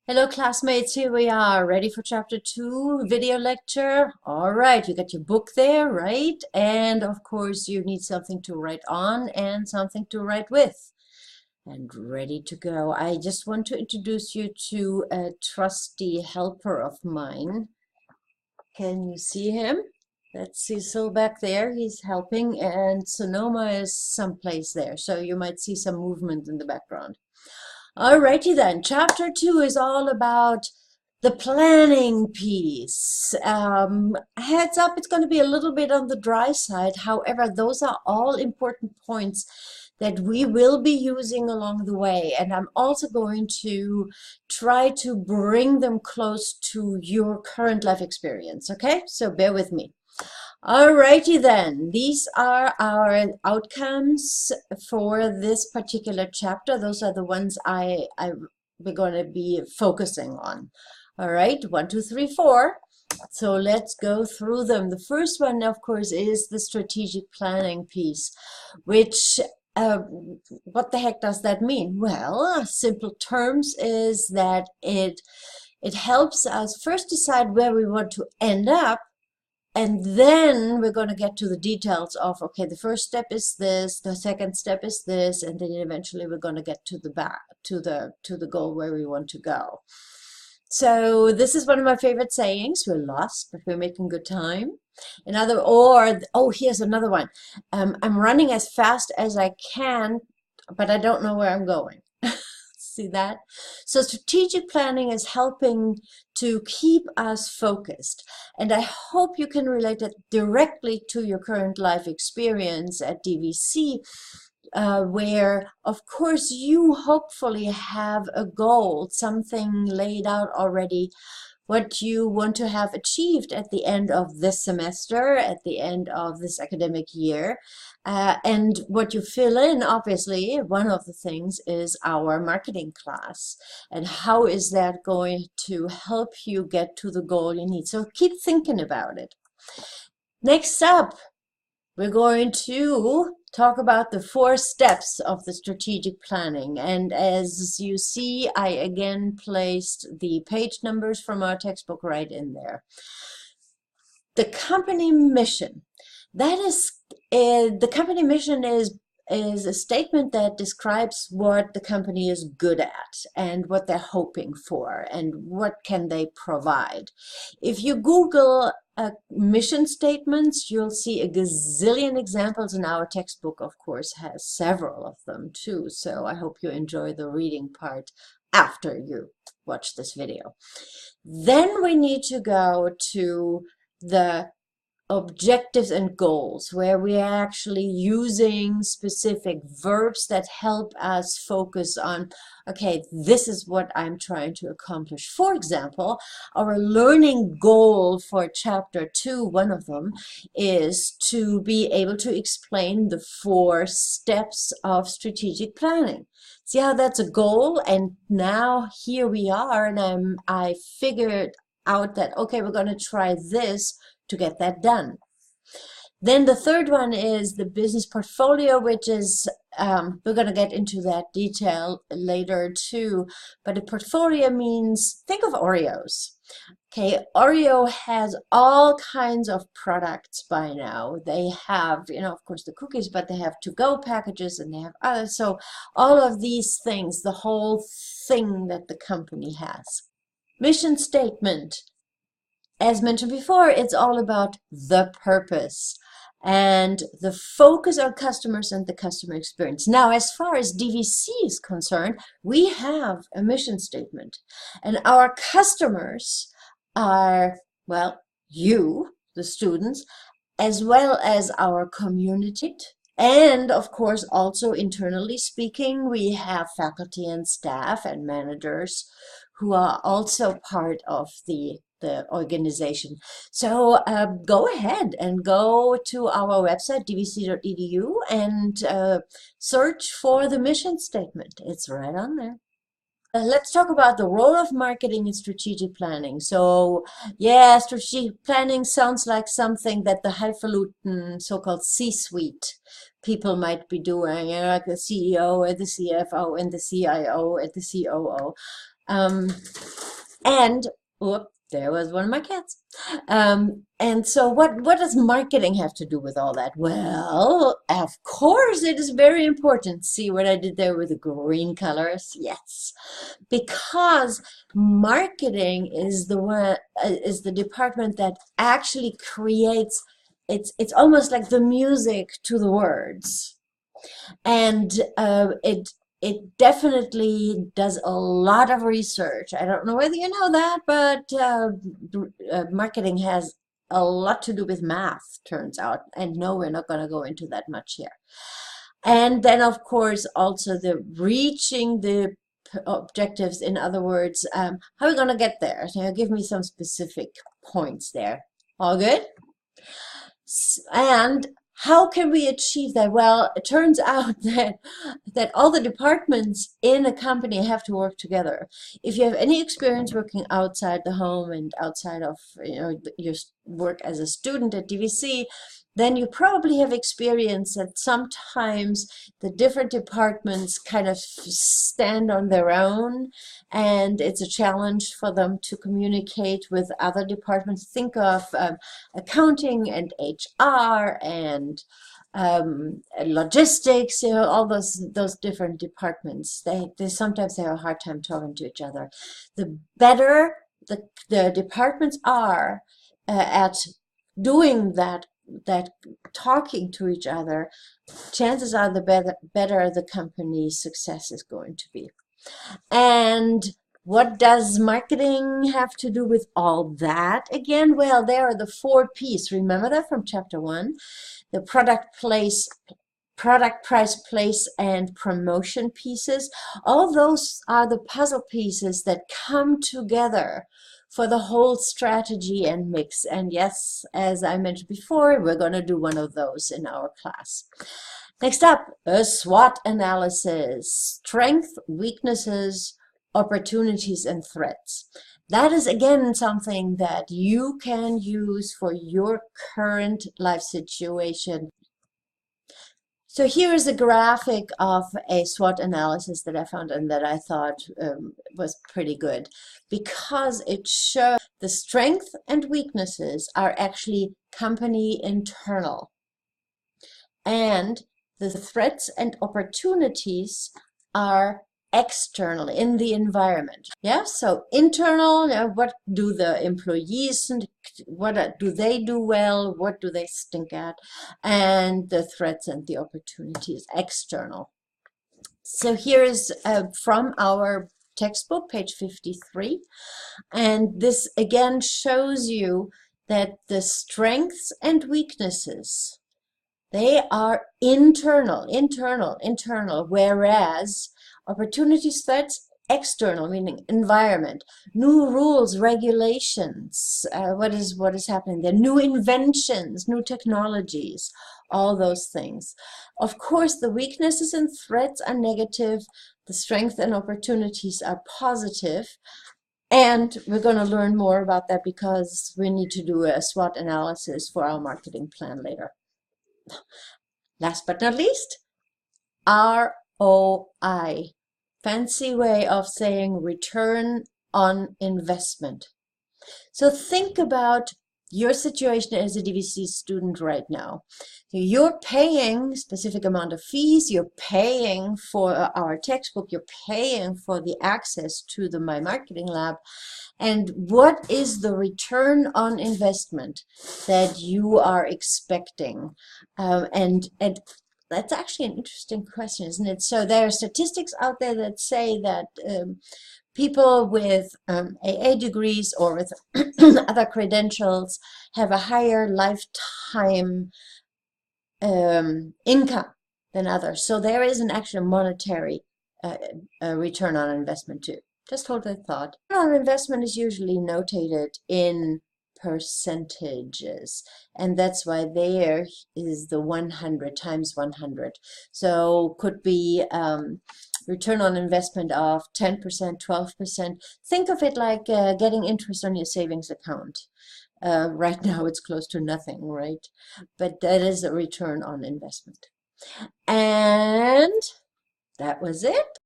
Hello classmates, here we are, ready for chapter 2, video lecture. All right, you got your book there, right? And of course you need something to write on and something to write with. And ready to go. I just want to introduce you to a trusty helper of mine. Can you see him? That's Cecil back there, he's helping, and Sonoma is someplace there, so you might see some movement in the background. Alrighty then, chapter 2 is all about the planning piece. Heads up, it's going to be a little bit on the dry side. However, those are all important points that we will be using along the way. And I'm also going to try to bring them close to your current life experience. Okay, so bear with me. Alrighty then, these are our outcomes for this particular chapter. Those are the ones we're going to be focusing on. All right, 1, 2, 3, 4. So let's go through them. The first one, of course, is the strategic planning piece, which what the heck does that mean? Well, simple terms is that it helps us first decide where we want to end up. And then we're going to get to the details of, okay, the first step is this, the second step is this, and then eventually we're going to get to the to the goal where we want to go. So this is one of my favorite sayings: we're lost, but we're making good time. Here's another one. I'm running as fast as I can, but I don't know where I'm going. See that? So strategic planning is helping to keep us focused. And I hope you can relate it directly to your current life experience at DVC, where, of course, you hopefully have a goal, something laid out already, what you want to have achieved at the end of this semester, at the end of this academic year. And what you fill in, obviously, one of the things is our marketing class. And how is that going to help you get to the goal you need? So keep thinking about it. Next up, we're going to talk about the 4 steps of the strategic planning. And as you see, I again placed the page numbers from our textbook right in there. The company mission. That is, the company mission is a statement that describes what the company is good at and what they're hoping for and what can they provide. If you Google mission statements, you'll see a gazillion examples, and our textbook, of course, has several of them too. So I hope you enjoy the reading part after you watch this video. Then we need to go to the objectives and goals, where we are actually using specific verbs that help us focus on, okay, this is what I'm trying to accomplish. For example, our learning goal for chapter 2, one of them, is to be able to explain the 4 steps of strategic planning. See how that's a goal? And now here we are, and I figured out that, okay, we're going to try this to get that done. Then the third one is the business portfolio, which is, we're going to get into that detail later too. But a portfolio means, think of Oreos. Okay, Oreo has all kinds of products by now. They have, of course, the cookies, but they have to-go packages and they have others. So all of these things, the whole thing that the company has. Mission statement. As mentioned before, it's all about the purpose and the focus on customers and the customer experience. Now, as far as DVC is concerned, we have a mission statement, and our customers are, well, you, the students, as well as our community. And of course, also internally speaking, we have faculty and staff and managers who are also part of the organization. So go ahead and go to our website, dvc.edu, and search for the mission statement. It's right on there. Let's talk about the role of marketing in strategic planning. So, yeah, strategic planning sounds like something that the highfalutin so-called C-suite people might be doing, like the CEO or the CFO and the CIO and the COO. And whoop, there was one of my cats. And so what does marketing have to do with all that? Well, of course, it is very important. See what I did there with the green colors? Yes, because marketing is the one is the department that actually creates. It's almost like the music to the words, and it definitely does a lot of research. I don't know whether you know that, but marketing has a lot to do with math, turns out. And no, we're not going to go into that much here. And then, of course, also the reaching the objectives. In other words, how are we going to get there? So give me some specific points there. All good? And how can we achieve that? Well, it turns out that all the departments in a company have to work together. If you have any experience working outside the home and outside of your work as a student at DVC, then you probably have experienced that sometimes the different departments kind of stand on their own, and it's a challenge for them to communicate with other departments. Think of accounting and HR and logistics, all those different departments. They sometimes have a hard time talking to each other. The better the departments are at doing that talking to each other, chances are the better the company's success is going to be. And what does marketing have to do with all that again? Well, there are the 4 P's. Remember that from chapter 1? The product, price, place, and promotion pieces. All those are the puzzle pieces that come together for the whole strategy and mix. And yes, as I mentioned before, we're going to do one of those in our class. Next up, a SWOT analysis: strengths, weaknesses, opportunities, and threats. That is again something that you can use for your current life situation. So here is a graphic of a SWOT analysis that I found and that I thought was pretty good, because it shows the strengths and weaknesses are actually company internal, and the threats and opportunities are external in the environment. Yeah, so internal, what do the employees, what do they do well, what do they stink at, and the threats and the opportunities external. So here is from our textbook, page 53, and this again shows you that the strengths and weaknesses, they are internal, whereas opportunities, threats, external, meaning environment, new rules, regulations, what is happening there, new inventions, new technologies, all those things. Of course, the weaknesses and threats are negative, the strengths and opportunities are positive. And we're going to learn more about that because we need to do a SWOT analysis for our marketing plan later. Last but not least, ROI. Fancy way of saying return on investment. So think about your situation as a DVC student right now. You're paying a specific amount of fees, you're paying for our textbook, you're paying for the access to the My Marketing Lab. And what is the return on investment that you are expecting? And that's actually an interesting question, isn't it? So there are statistics out there that say that people with AA degrees or with other credentials have a higher lifetime income than others. So there is an actual monetary return on investment too. Just hold that thought. Return on investment is usually notated in percentages, and that's why there is the 100 times 100. So could be return on investment of 10%, 12%. Think of it like getting interest on your savings account. Right now it's close to nothing, right? But that is a return on investment. And that was it.